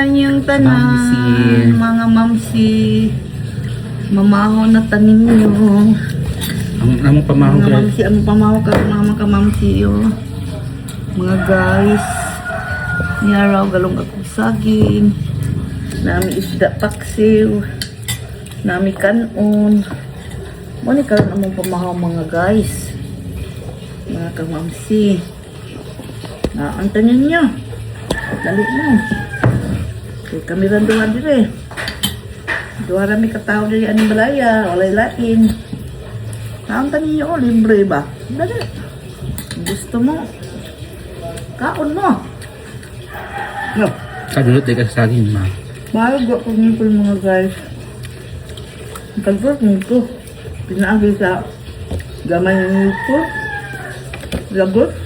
sa inyong tanan, mga mamsi. Mamaho na tanim nyo. Ang among pamaho Mga guys. mamsi, ang pamaho ka, mga kamamsi yo. Mga guys. Niya raw galong akong saging. Nami isda paksiw. Nami kanon. Muna karon among pamahaw mga guys. Mga kamamsi. Naantanin niyo. Dali mo. Kaya kami rin duwa dire. Duwa rami katao dire anong balaya. Walay lain. Naantanin niyo libre ba? Dali. Gusto mo. Kaon mo. No. Kadulot ay kasagin ma. Mahal ko nito mga guys. Kalbot nito. Pinaagay sa gamay nito. Lagot.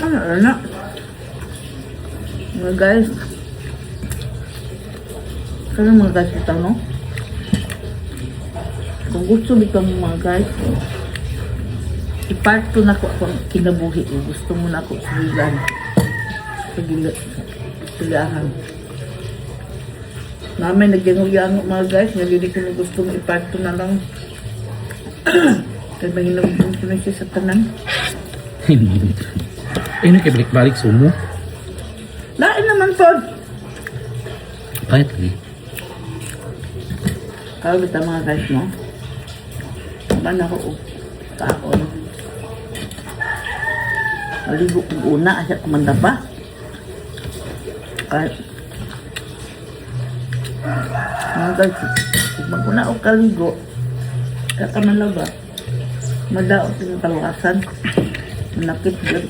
Ano. Mga guys. Kaya mga guys ito, no? Kung gusto nito mga guys, i-part ko na ko akong kinabuhi. Gusto mo na ako sulilan. Suliahan. Namin nagyango-yango mga guys, nalili ko na gusto mo iparto na lang. Kaya mahinabong ko na siya sa tanan. Ano kay balik-balik sumo? Lain naman po. Kahit lagi. Kaya kita mga guys mo. Naman ako kaon. Naligo kong una, asya kumanda pa. Kaya mga guys, kung maguna o kaligo, kakamalaba, madaot yung tawasan, manakit dyan.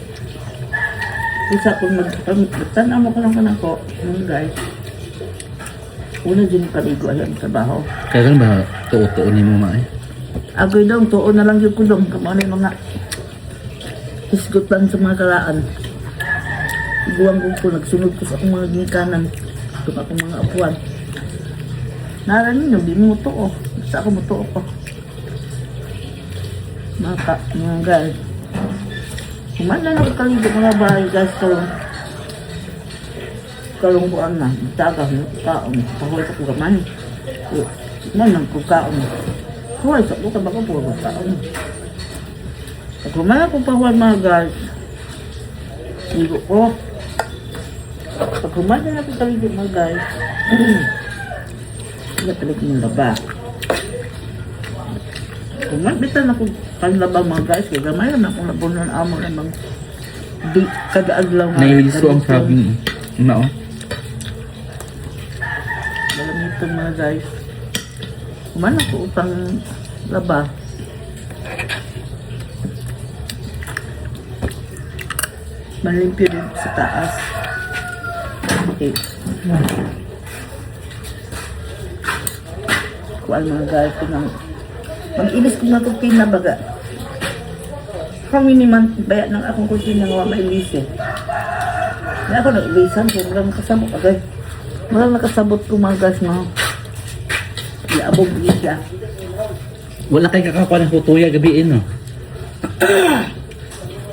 Isa kung magtanaw mo ka lang ka ko, mga guys, una dyan kaligo, ayan, trabaho. Kaya kan ba tuo-tuo ni mo ma eh? Agoy daw, tuon na lang yung kulong, kamano yung mga hisgot lang sa mga karaan. Iguang ko, nagsunod ko sa akong mga ginikanan, kung akong mga apuan. Naranin nyo, di mo to. Basta ako mo to ko. Mga guys. Kuman na ako kaligo mga bahay guys. Kalong buwan na. Taga, kaon. Pahuway sa kugaman. Kuman ko kaon. Huway sa kuka baka po kaon. Kuman ako pahuway mga guys. Ligo ko. Kuman na ako kaligo mga guys. Natalig ng laba. Kung magbitan ako panlaba mga guys, kaya gamay naman akong labunan amo namang di kada-adlaw nga. Nailiso ang saging. Una oh. Alam nito mga guys. Kuman ako utang laba. Malimpyo din sa taas. Okay. Kuan mga guys ko nang mag-ilis ko na itong kinabaga. Kami ni man bayat ng akong kusina nga mailis eh. Kaya ako nag-ilisan ko, walang nakasabot agay. Walang nakasabot ko mga guys na iabog siya. Wala kay kakakuha ng hutuya gabiin no.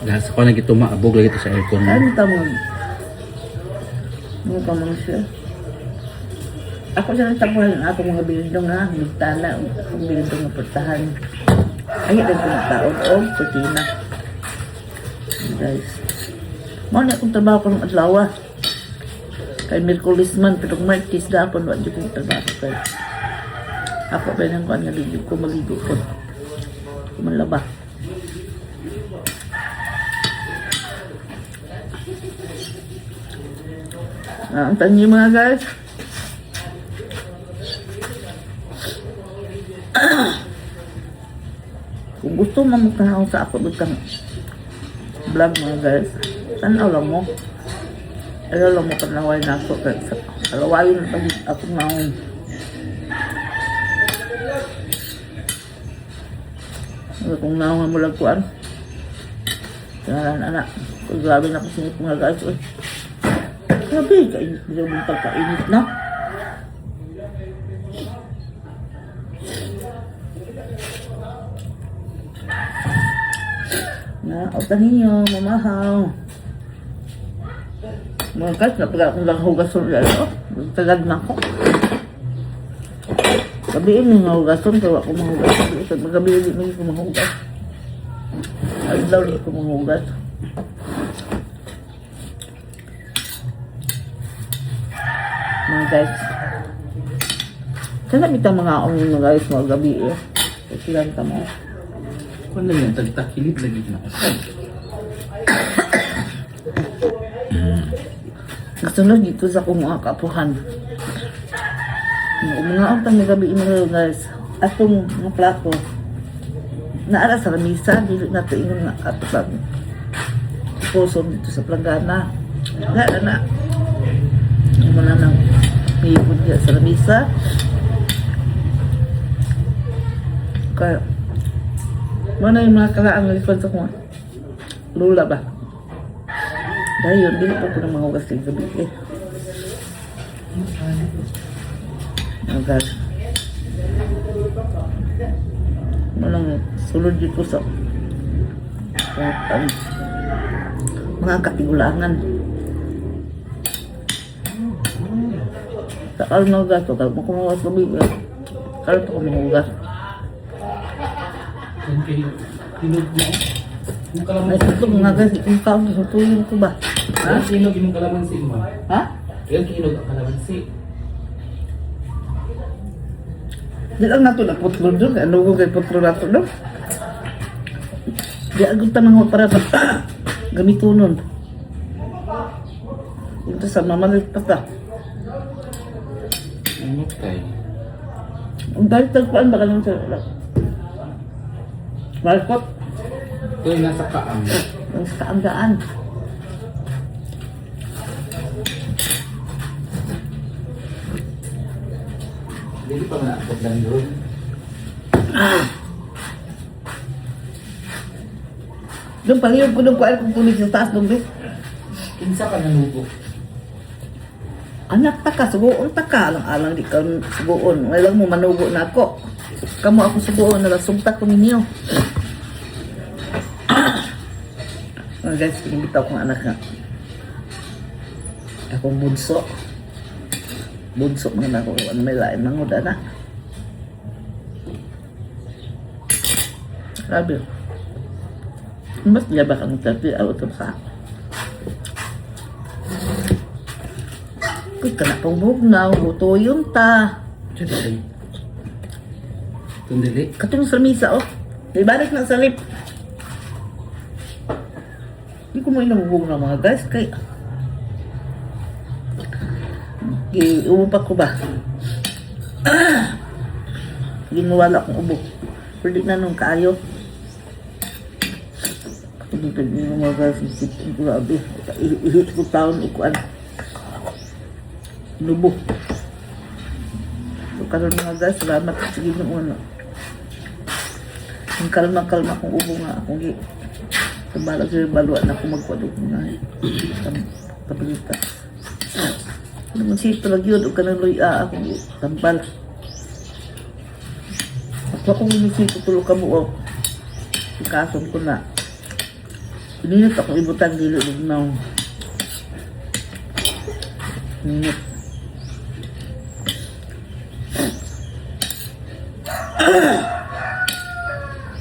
Dahil sa ko na gito maabog lagi to sa aircon mo. Ano tamang? Ano tamang siya? Ako siya nagtapuhan ng ako mga bilindong na bintana, ang bilindong na portahan. Ay, ito yung taon o putina. Guys. Mau na akong trabaho ko ng adlaw. Kay Merkulis man, pero Martis gapon, wala dyan kong trabaho kay. Ako pa nang kuhan nga ligo ko, maligo ko. Kumalaba. Ang tangi mga guys. Kung gusto mo magtanaw sa ako butang vlog mga guys, tanaw lang mo. Ayaw lang mo panaway na ako. Alawayin na pag ako naon. Kung naon mo lang kuan. Kanalan anak. Kung grabe na ako sinip mga guys. Grabe, kainit na yung pagkainit na. Na, utahin nyo, mamahaw. Mga guys, napag akong lang hugason ano. Tagad na ako. Gabiin yung mahugason, kaya ako mahugason. Ito, magabi din ko mahugas. Adlaw din ko mahugas. Mga guys. Sana bitang mga mga guys, mga gabi eh. Silang tamo. Kung lang yan, tagtakilid lagi na ako. Kasunod dito sa akong mga kapuhan. Mga ang gabi mga guys. Atong mga plato. Naara sa lamisa, dili na ito ingon nga katupag. Puso dito sa planggana. Naara na. Yung mga nang pihipod niya sa lamisa. Kaya, mana yung mga kalaang nalipad sa kong lula ba? Dahil yun, dili po ko ng mga hugas ng gabi eh. Oh God. Walang sulod dito sa mga katigulangan. Sa kalong na hugas, kalong mo kumuhugas gabi eh. Kalong ko kumuhugas. Yan kayo, hinog mo. Yung Ay, kalamansi. ito mga guys, yung kaon sa tuyong ko ba? Ha? Hinog yung kalamansi mo. Ha? Yan hinog ang kalamansi. Di lang nato na putlo doon. Ano ko kay putlo nato doon? Di agad tamang para sa gamito nun. Ito sa mamalit pa ta. Ano tayo? Ang dahil tagpaan baka lang sa malpot. Ito yung nasa kaang. Ang kaandaan. Hindi pa nga ako lang doon. Doon pangiyog ko doon ko ay kung tulig sa taas doon doon. Kinsa ka nanubo? Anak taka, sugoon taka. Alang-alang di ka sugoon. Walang mo manugo na ako. Kamu ako sugoon, nalasumtak ko ninyo. Oh, guys, pinibitaw kong anak nga. Akong bunso. Bunso mga ako. Ano may lain mga uda na. Sabi. Mas yaba kang tati out of sa ako. Kuy ka na pang bugnaw. Buto yun ta. Diyan tayo. Tundili. Katong sa misa, oh. Ibalik na sa lip. Hindi ko mo inahubog na mga guys. Kaya, umupak ko ba? Ginuwala akong ubo. Pero di na nung kaayo. Hindi ka din mga guys. Isipin ko grabe. Ihit ko taon ukuan. Nubo. So, karoon mga guys. Salamat. Sige nung ano. Ang kalma-kalma kong ubo nga akong gi. Kabalag sila baluan ako magpadog nga. Kapalita. Naman siya talag yun. O ka nang luya akong tampal. Ako akong inisito tulog ka mo. Ikason ko na. Ininit ako ibutan dilo na. Ininit.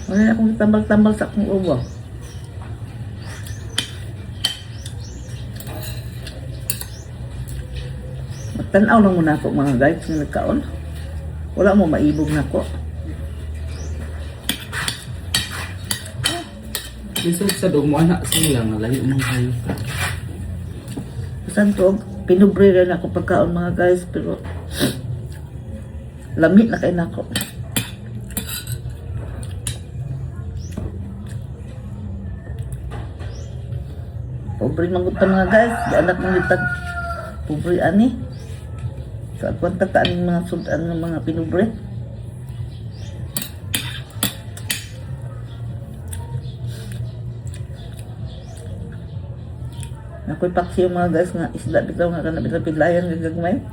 Wala akong tambal-tambal sa akong ubo. Magtanaw lang muna ako mga guys ng nagkaon. Wala mo maibog na ako. Lisod sa doon mo, anak sila nga, layo mong kayo. Saan to? Pinubre rin ako pagkaon mga guys. Pero lamit na kayo na ako. Pobre mangutan mga guys. Di anak mong litag. Pobre ani. So at kung tataan yung mga sudan ng mga pinubre. Ako'y paksi yung mga guys nga isda bitaw nga kanapit-lapit-layan gagagmay.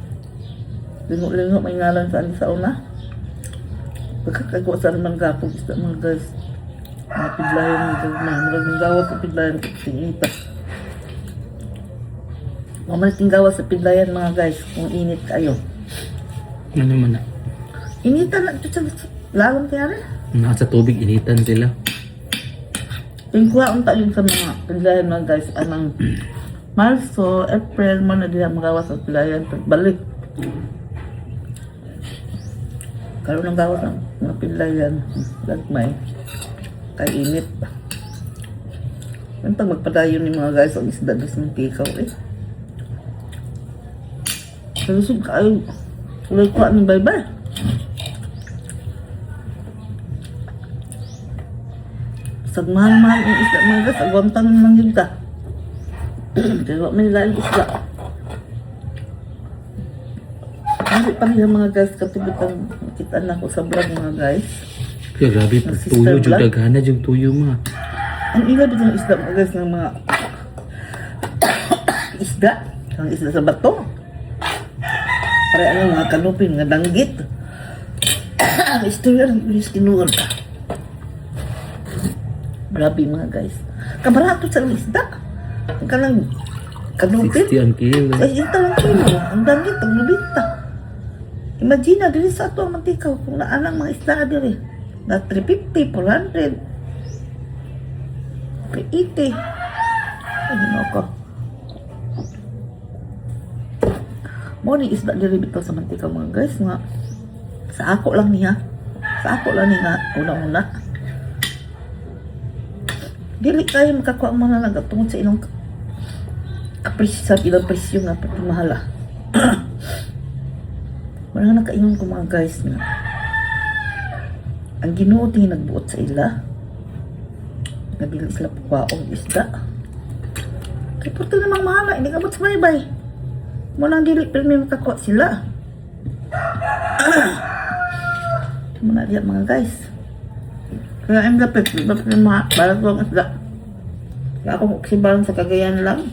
Lingo-lingo may ngalan saan sa una. Pagkakagawa saan man kapog isda mga guys. Mga pidlayan gagagmay. Murag ng gawat sa pidlayan singita. Mamaliting gawas sa pidlayan mga guys, kung init kayo. Ano man na. Initan na ito sa lalong kaya rin. Nasa tubig, initan sila. Tingkuha unta yun sa mga pidlayan mga guys, anang Marso, April, mo na diha magawas sa pidlayan, balik. Karoon ng gawas ng mga pidlayan, lagmay, kay init. Ang magpadayon ni mga guys, ang isda dos ng tikaw eh. Salusog ka ay, ulay ko aming bye-bye. Sag mahal-mahal ang isda mga guys, agwantan naman yun ka. Kaya wak may laing isda. Hindi pa rin mga guys, katibit ang kita na ko sa vlog mga guys. Kaya grabe, pag Sister tuyo, yung Black. daghana yung tuyo mga. Ang ilab itong isda mga guys ng mga isda. Ang isda sa bato. Para ano mga kanupin, mga danggit. Ang istorya ng ilis kinuod. Grabe mga guys. Kabarato sa isda. Ang kanang kanupin. 60 ang kilo. Ay, ito lang kilo. Ang danggit, ang lubita. Imagine na, dili sa ito ang mantikaw. Kung naanang mga isda dili. Na 350, 400. 380. Ay, hindi ako. Morning isda dili bitaw sa mantika mga guys. Nga, sa ako lang niya. Sa ako lang niya. Una-una. Dili kayo makakuha ang mga nagatungod sa ilang sa ilang presyo nga pati mahala. Wala nga nakainom ko mga guys nga. Ang Ginoo tingin nagbuot sa ila. Nabili sila pagwaong isda. Kaya po ito namang mahala. Hindi ka sa bye-bye. Muna ang dili pero may makakuha sila. Muna diyan mga guys. Kaya ang gapit. Dapat yung mga balag ko ang isda. Kaya ako sibaran sa Cagayan lang.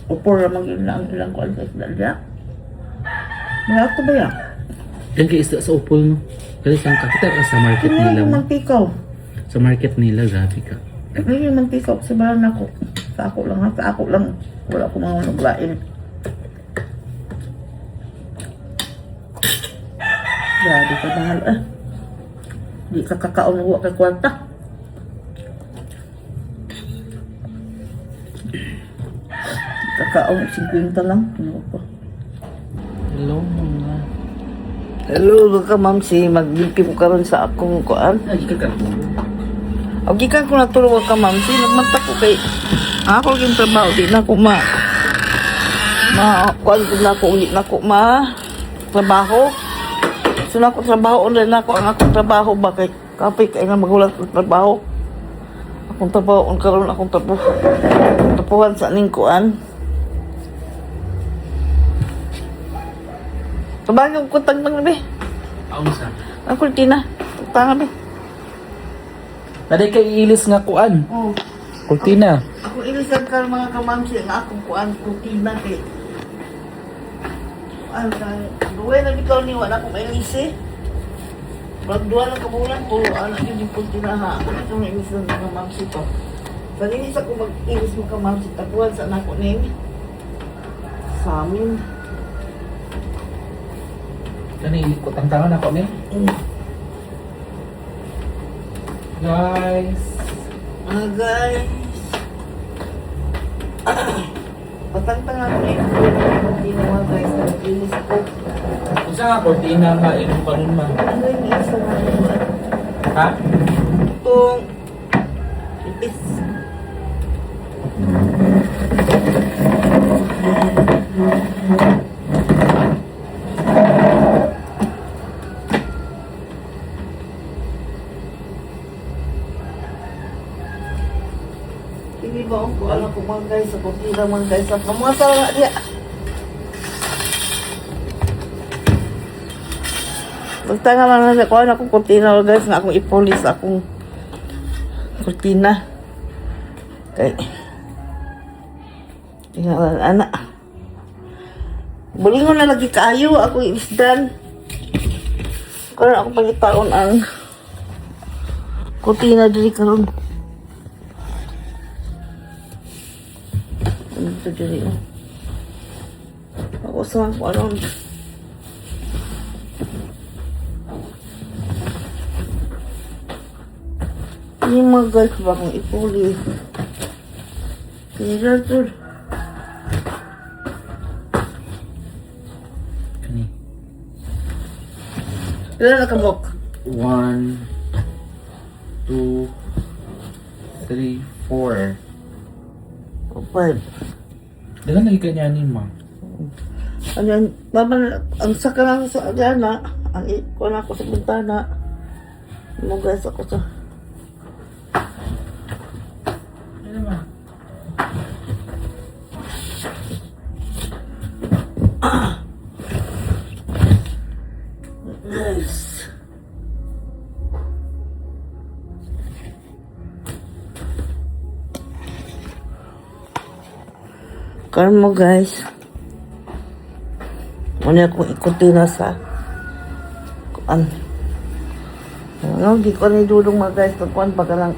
Upor lang lang ilang ko sa isda diyan. Mga ako ba yan? Yan kay isda sa upol no. Kasi saan ka? Kita ka sa market Ano nila yung mo. mantikaw? Sa market nila, grabe ka. Ano yung mantikaw? Sibaran ako. Sa ako lang ha. Sa ako lang. Wala ko mga naglain. Grabe ka mahal ah. Di ka kakaon huwag kay kwarta. Kakaon 50 lang. Ano ko? Hello mga. Hello, ka ma'am si mag-BP ko karon sa akong kuan. Ay, ika ka. Og gikan ko natulog ka ma'am si nagmanta ko kay ako gyud trabaho di na ko ma kuan ko na ko ulit na ko ma trabaho. So na ko trabaho online na ko ang akong trabaho ba kay kapay kay nga magulat ko trabaho. Akong trabaho on karon akong trabaho. Tapuhan sa ning kuan. Tabagay ko tag nang be. Aun sa. Ang kurtina. Tanga be. Naday kay ilis nga kuan. Oh. Kurtina. Ako ilisan ka mga kamamsi ang akong kuan kurtina kay. Ano kay duwe na bitaw ni wala ko mailisi. Magduwa lang kabulan ko anak yung kurtina ha. Ako ito na ilisan ng kamamsi to. Sa linis ako mag-ilis mo kamamsi tapuan sa anak ko ning sa amin. Kani ko tangtangan ako ni. Guys. Mga guys. Patantang ako na yung kurtina mga guys. Nag-ilis ako. Usa nga kurtina nga imong karon man. Ano yung isa na yung Ha? itong ipis. Hindi ba ako alam ko mga guys sa kurtina mga guys. At mga sala nga diya. Magtanga man na ko akong kurtina mga guys nga akong ipolis akong kurtina. Okay. Tingnan anak. Bulingon na lagi kaayo ako isdan. Karon ako pagitaon ang kurtina diri karon. Ano to diri? sa ano. Ini mga guys ba kung ipuli. Kaya to. Kani. Kaya nakabok. 1, 2, 3, 4. O 5. Dagan lagi kanya ni ma. Ano yan, mama, ang saka lang sa agana, ang ikuha na ako sa bintana. Mo guys ako sa... Ano ma? Nice. Karon mo guys. Muna akong ikuti na sa kuan. Ano, di ko na idulong mga guys. Pagkuan pa ka lang.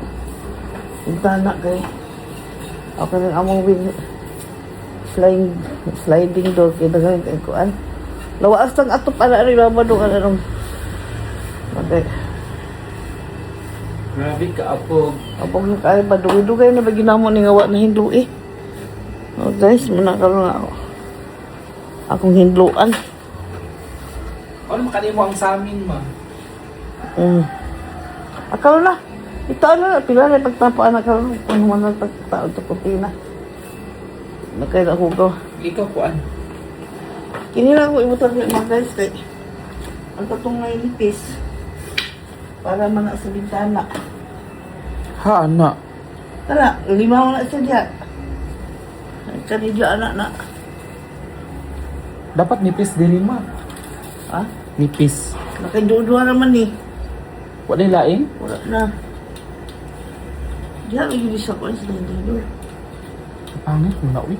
Bintana kay. Ako lang among sliding door. Kaya dagang kay kuan. Lawaas lang ato para rin mamadong anong. Okay. Grabe ka apog. Apog yung kaya ba, dugay-dugay na ba ginamo ni ngawa na hindu eh. Oh guys, muna ka lang ako. Akong hindluan. Ano makani mo ang sa amin ma? Akala na. Ito na, pila na pagtapaan na karoon. Kung naman na pagtapaan ito puti na. Nakaya ako ko. Ikaw po ano? Kinila ko ibutan ko mga guys kay ang tatong na inipis para mana sa bintana. Ha anak. Tara, 5 na siya diyan. Kanidya anak na. Dapat nipis diri ma. Ha? Nipis. Nakidudua naman ni. Wala yung laing? Wala na. Diyan, may gibis ako sa dinding. Pangit mo na uy.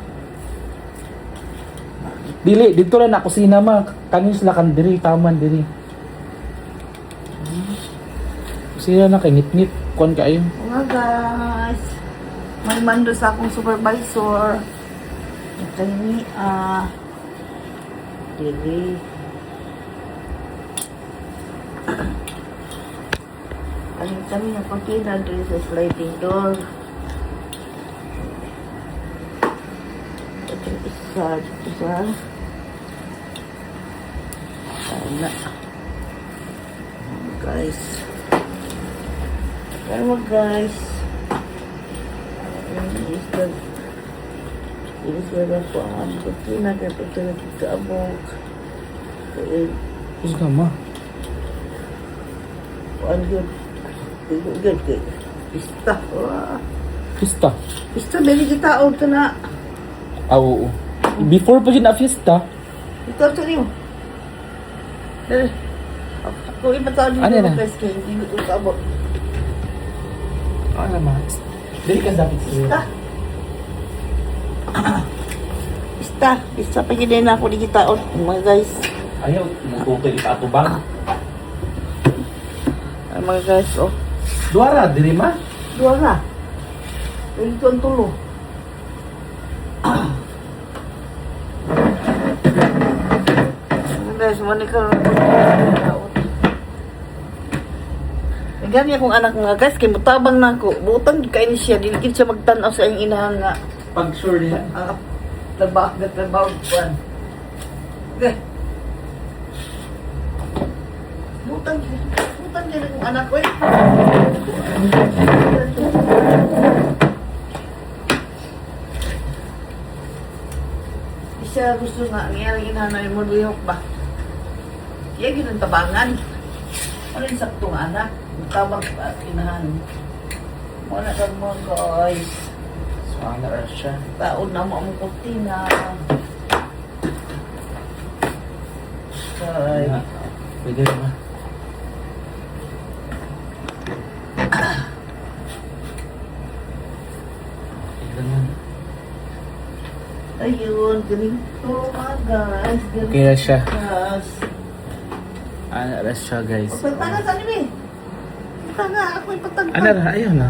Dili, dito lang na kusina ma. Kanin sila kan diri, taman diri. Kusina na kay ngit-ngit. Kuan kayo. Mga guys, may mando sa akong supervisor. Ito ni, dili. Aling kami na pagkina dito sa sliding door. Ito isa. Sana. Guys. Kaya guys. Ini sudah po ang aming pagkina. Kaya pagka nagkakaabok. Kaya Kus ka ma. kuan yun. Good. Pista. Wah. Fiesta. Pista, beli kita out na. Ah, oo. Before pa yun na fiesta. Ito ito niyo. Dali. Ako ipatawad dito Ano na? guys kaya hindi ko kaabot. Ano ma? Dili ka dapat Pista. Pista pa gina na ako di kita out mga guys. Ayaw, mututoy ka ato bang? Ay, mga guys, oh. Duara, diri ma? Dua na. Ito ang tulo. Guys, manikal na ito. Gani akong anak nga guys, kay mutabang na ako. Butang kain siya, dilikid siya magtanaw sa iyong inahan nga. Pag sure niya. Trabaho. Kuan. Okay. Butang din akong anak ko eh. Siya gusto nga, nangyari inanay mo, luyok ba? Kaya ginantabangan. Ano yung saktong anak? Tabang pa, inahan. Wala ka mo, guys. So, ano ra siya? Taon na mo ang kurtina. Ay. Pwede ma. Ayun, ganito mga guys. Ganito. Kaya siya. Guys. Ano ra siya guys? O, pagtanga sa nila eh. Pagtanga, ako yung pagtanga. Ano ra? Ayaw na.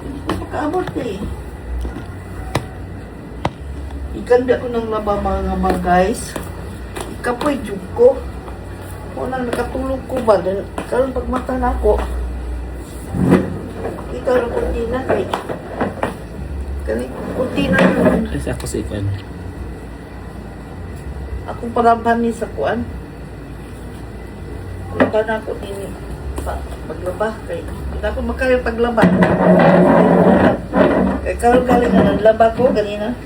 Hindi ko makaabot eh. Ikandi ako ng laba mga guys. Ikapoy jud ko. Wala nakatulog ko ba? Karon pag mata na ako. Ikaw na kurtina kay. Kani kurtina yun. Kasi ako sa ikan. Akong paraban ni sa kuan. Laba na ako din paglaba kay. Hindi ako makaya paglaba. Kay karon galing na naglaba ko kanina.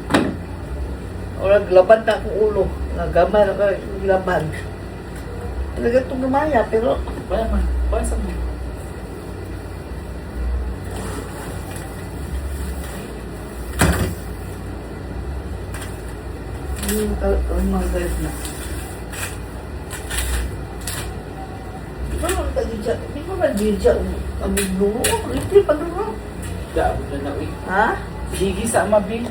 Orang laban na akong ulo. Nagamay na ka laban. Talaga itong gumaya, pero Wala man. Wala sa mga. hindi yung mga guys na. Di ba mga tagidya? Di ba mga tagidya? Ang biglo? Hindi pa naman. Daabot na na. Ha? Higi sa amabi.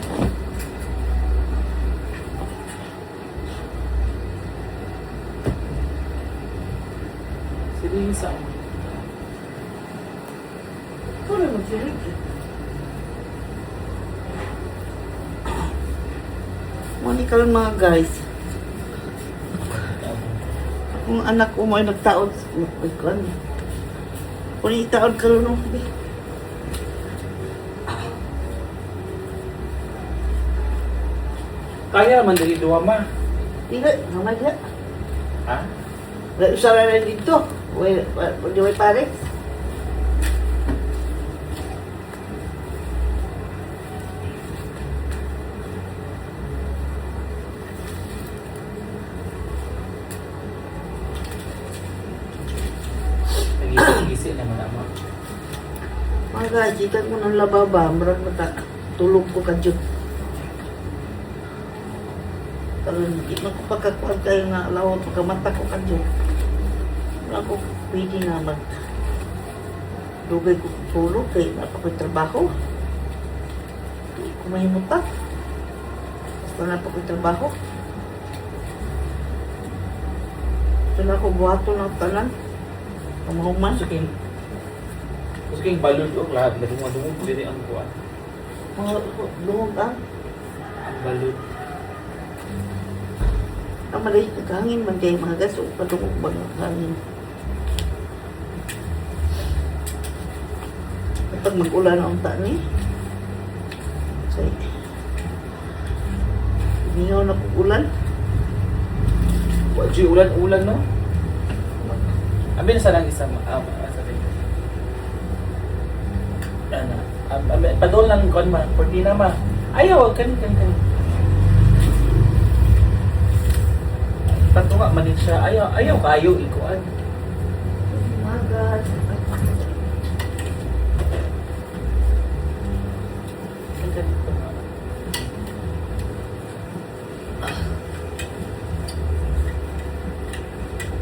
Sige sa amabi. Ito na magsirig. Mani ka lang mga guys. Kung anak ko mo ay nagtaod, ay ko ano. Kung itaod ka lang nung Kaya man dali duwa ma. Hindi, namay ka. Ha? Usara na dito. Di may pare. Nagisi naman ama. Mga guys, ikan mo ng lababa. Marang tulog ko ka dyan. Kalau hindi man ko pagkakuhan kayo nga lawon, pagkamata ko ka dyan. Wala ko pwede nga mag dugay ko tulog kay napakoy trabaho. Hindi ko mahimutan. Basta napakoy trabaho. Ito na ako buhato ng tanan. Kamahuman. Gusto kayong balon o lahat. Nagumad-umad diri ang kuwan. Mga lungog ang. Ang balon. Ang malis naghangin man kayo mga gas o padungog ba naghangin. Kapag mag-ulan ang tani. Say. Mingaw na pag-ulan. Wadyo ulan-ulan no? Ambil sa lang isang sabi. Ano? Padol lang kon ma, cortina ma. Ayaw, kan. Tatunga man din siya. Ayaw kayo ikuan. Magas.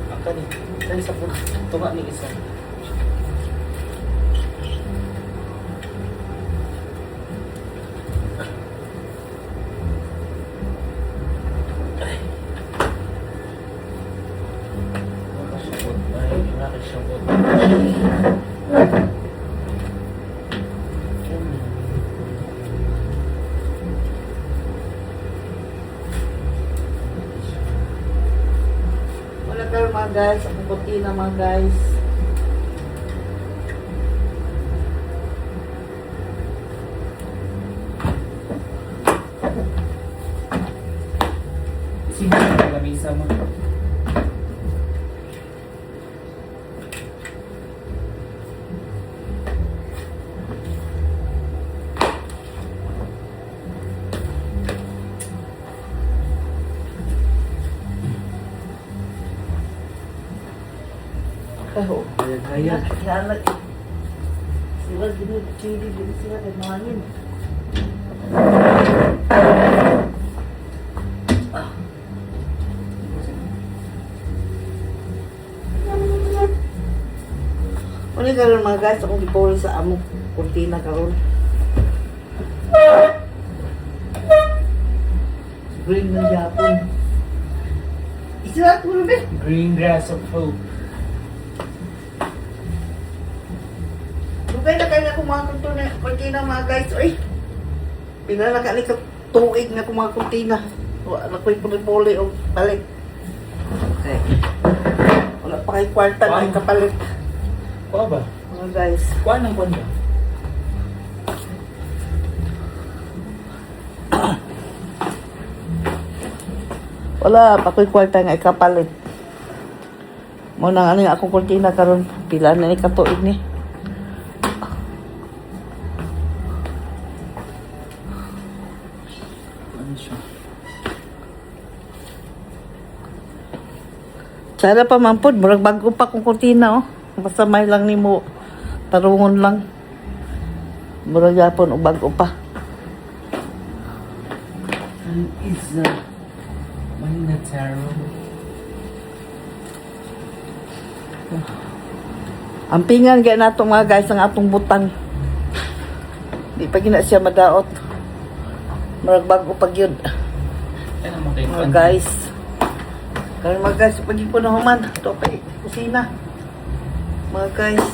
Ang kani, kani sa tunga ni isa. Wala kayo mga guys. Ako puti na mga guys. Sige, lamisa mo. Kaho. Kaya. Kaya sila din sila kay mangin. Uli karon mga guys, akong gipol sa among kurtina karon. Green ng Japon. Isira ko rin eh. Green grass of hope. Lugay na kayo na akong mga kurtina mga guys. Uy! Pinala ka tuig na kung mga kurtina. Wala ko'y puli-puli o balik. Okay. Wala pa kay kwarta na kapalit. Kuha ba? Mga guys. Kuha ng kuha ba? Wala pa ko'y kwarta nga ikapalit. Mo nang ano yung akong kurtina karon pila na ni katuig ni. Ano siya? Sana pa man pod, murag bago pa kong kurtina oh. Basta may lang nimo tarungon lang. Murag yapon og bago pa. Ano is Manataro? Ampingan kaya nato mga guys ang atong butang. Di pa gina siya madaot. Murag bago pa gyud. Ano mo kayo? Mga guys. Karon mga guys, pag ko na human, to pa kusina. Mga guys.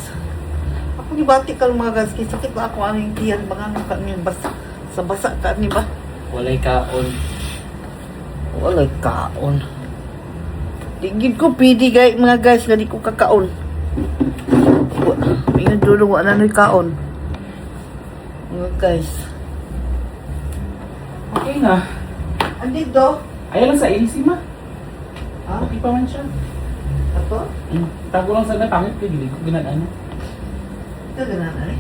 Ako gibati ka mga guys, kay sakit na ako ang tiyan mga ano kami basa sa basa ka ni ba? Walay kaon. Walay kaon. Digid ko pidi gay mga guys nga di ko kakaon. Mingon dulo wala na kaon. Mga guys. Okay na. Andito. Ayaw lang sa ilisima. Ha? Okay pa man siya. Ato? Tago lang sa pangit ko. Hindi ko ginaan. Ito gananan eh.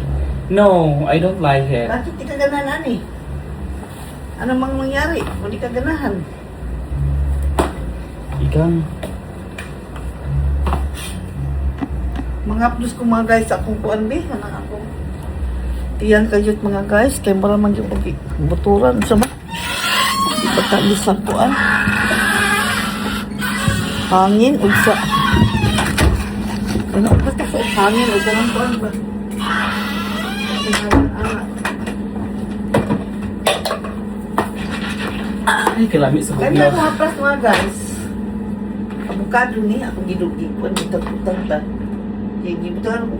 No, I don't like it. Bakit di ka ganahan eh? Ano mang nangyari? Kung di ka ganahan. Ikang. Mga plus ko mga guys, akong kuan be, kanang akong tiyan kayot mga guys, kay mara man yung buturan sa ba? Pagkalis sa kuan. Hangin, ugsa. Ano, basta sa hangin, ugsa ng kuan ba? Ay, kalami sa Kaya bugnaw. mga plus mga guys, avocado ni, akong gidugipon, gitag-utang ta. Kaya gibutan ko,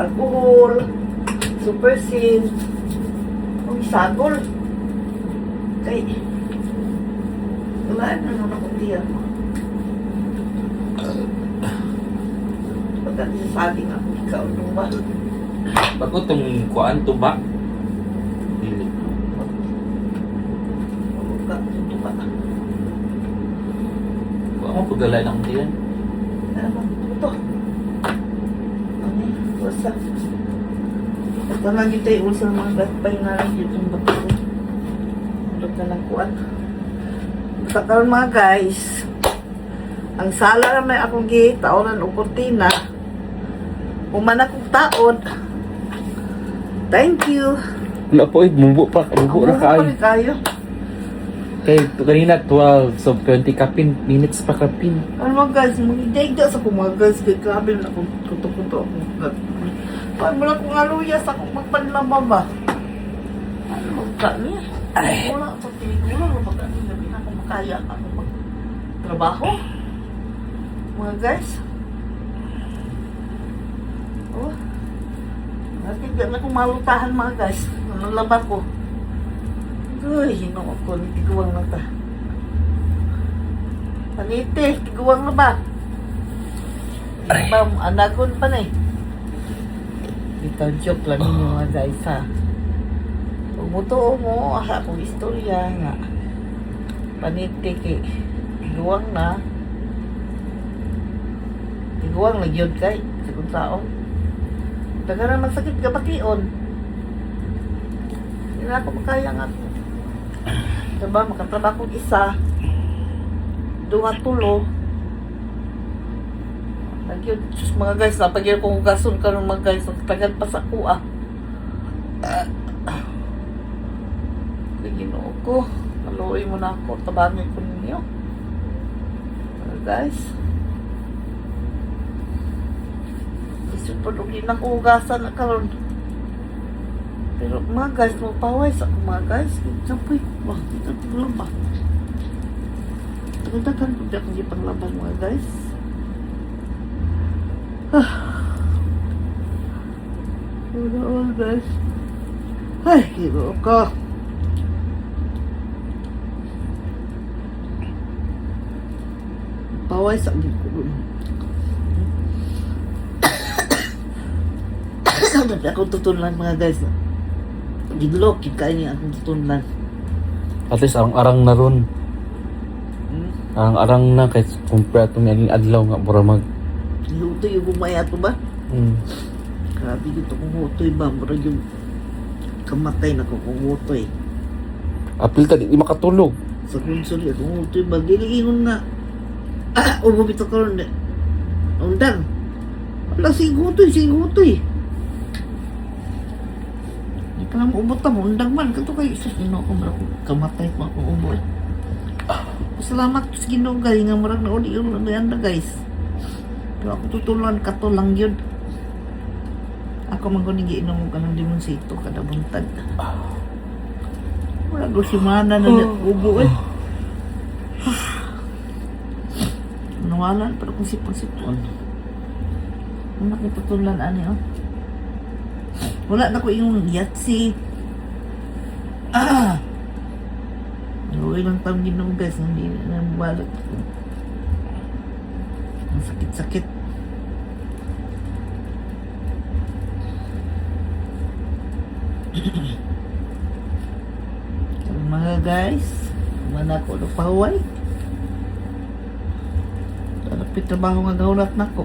alcohol, super sin, kung sagol. Kay, wala na naman akong tiyan mo. Pagkat sabi nga, ikaw nung ba? Bago itong kuan to ba? Dili. Ka, ito ba? Kuha mo pagdalay ng tiyan. Ano ba? Ito. Ano yun? Basta. Ito lang yung tayo sa mga gatpay na lang yun yung bato ko. Ulot na lang kuan. Basta karon mga guys, ang sala na may akong gitaonan o kurtina, uman akong taod. Thank you. Wala po, bubo pa. Bubo na Ang buhay kayo. Kay kanina 12, so 20 kapin, minutes pa kapin. Ano mga guys, magigda sa ko mga guys, kaya grabe na akong kuto-kuto ako. Paano mo lang kung aluyas akong magpanlaba ba? Ano magka niya? Ay. Wala, pag tiniguro, pag ano, gabi na ako makaya ako magtrabaho. Mga guys. Oh. Natigyan na kong malutahan mga guys. Nalaba ko. Uy, hinong ako. Tiguang na ta. Panite, tiguang na ba? Bam, anagon pa na eh. Ito, joke lang ninyo mga guys ha. Kung mutuo mo, akong istorya nga. Panite kay tiguang na. Tiguang na yun kay. Sigong taong. Daga naman sakit ka pakion. Hindi na ako makaya nga. Diba, makatrabaho kong isa. Duha tulo. Nagyod, sus mga guys, napagyan kong gason ka ng mga guys. Nagtagad pa sa kuha. Ginoo ko. Maluoy mo na ako. Tabangin ko ninyo. Mga guys. Super hindi na ko hugasan na karon. Pero mga guys, magpaway sa mga guys. Sapoy. Wah, ito tulong ba? Tagadagan ko dyan kung ipanglaban mga guys. Ano guys? Ay, hiro ko. paway sa gikulo. Sabi ako tutunan mga guys. Gidlok, kikain niya akong tutunan. At least arang-arang na ron. Arang-arang na kahit kumpara ito may adlaw nga mura mag. Luto yung bumaya to ba? Grabe dito kung hutoy ba? Mura yung kamatay na kung hutoy. Apil ka, di makatulog. Sa konsoli kung hutoy ba? Diliingon nga. Umubito ka ron. Undang. Wala singhutoy. Di ka lang umot na mo. Undang man. Kato kayo isa. Kamatay ko ako umot. Salamat sa Ginoo guys. Nga marag na uli yung na guys. Pero ako tutulungan ka to lang yun. Ako manggunigi inom ka ng limonsito kada buntag. Wala ko si Mana na ubo eh. Nawalan pero kung sipon-sipon. Ano nakitutulan ani oh. Wala na ko yung yatsi. Luwi lang tawag Ginoo guys. Hindi na balot. Ang sakit-sakit. So, mga guys, mana ko na pahuway. Lapit trabaho nga gaulat na ko.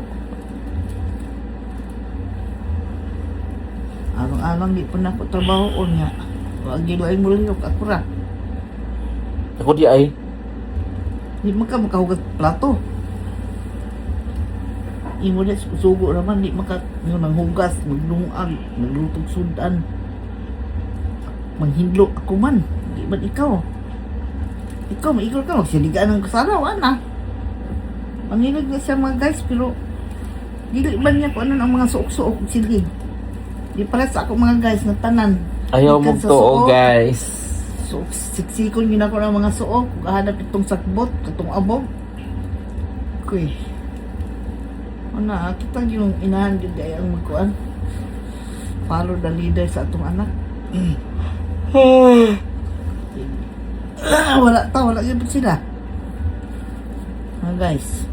Arang-arang di pa na ko trabaho o nga. Wag gilo ay muliyok ako ra. Ako di ay. Di makahugas plato. Imo na sugo naman, di maka yung nanghugas, maglungan, maglutog sudan. Manghindlo ako man. Di man ikaw. Ikaw, maigol ka. Magsiligaan ng kasaraw, ana. Manginig na siya mga guys, pero dili man niya kung ano ang mga suok-suok silig. Di para sa ako mga guys na tanan. Ayaw mo Ikan sa to, suok. guys. So, siksikon yun ako ng mga suok. Kahanap itong sakbot, itong abog. Okay. Ana, kita yung inahan din ay ang magkuan. Follow the leader sa atong anak. Wala yun sila. Mga guys.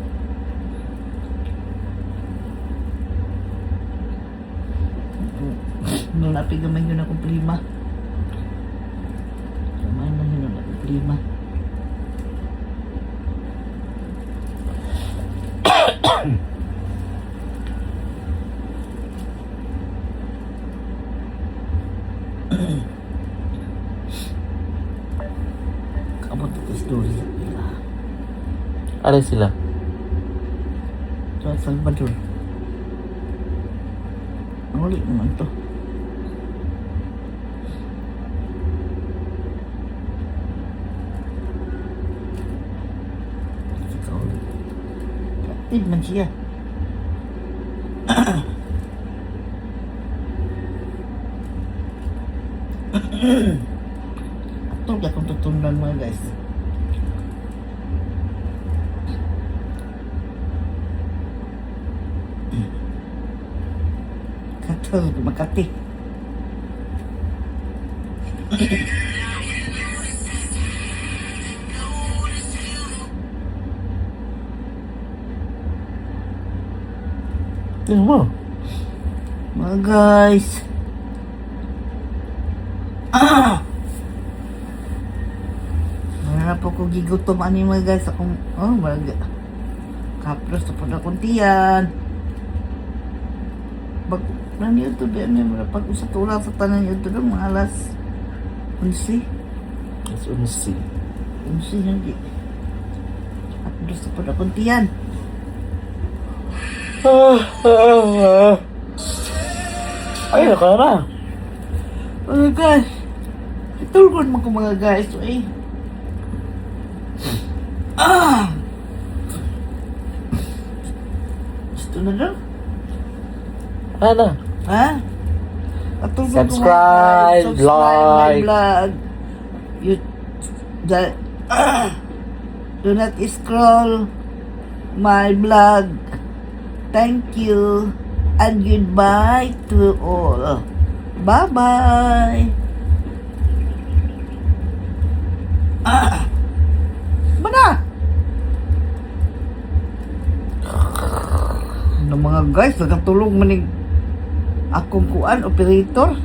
Nung napigamay yun akong prima. Gamay na yun akong prima. Kabot ito story sa pila. Ano sila? Sa Salvador. Ang ulit naman to. Ikaw ulit. Kapit man siya. Ito ka kung tutunan mga guys. Katal, Makati. Tingnan mo. Mga guys. Wala po ko gigutom ani mga guys. Akong, kapros na po na kuntiyan. Nani ito din may pag-usap ula sa tanan ito doon mga alas 11. Let's see. 11 hindi. Kapros na po na kuntiyan. Ay, naka na. Mga guys. Itulgon mo ko mga guys. Eh. Gusto na lang. Ano? Ha? Atulgon ko Subscribe, mga guys. Subscribe my like. vlog. You, do not scroll my vlog. Thank you. And goodbye to all. Bye-bye. Mana? guys, nagatulog manig akong kuan operator.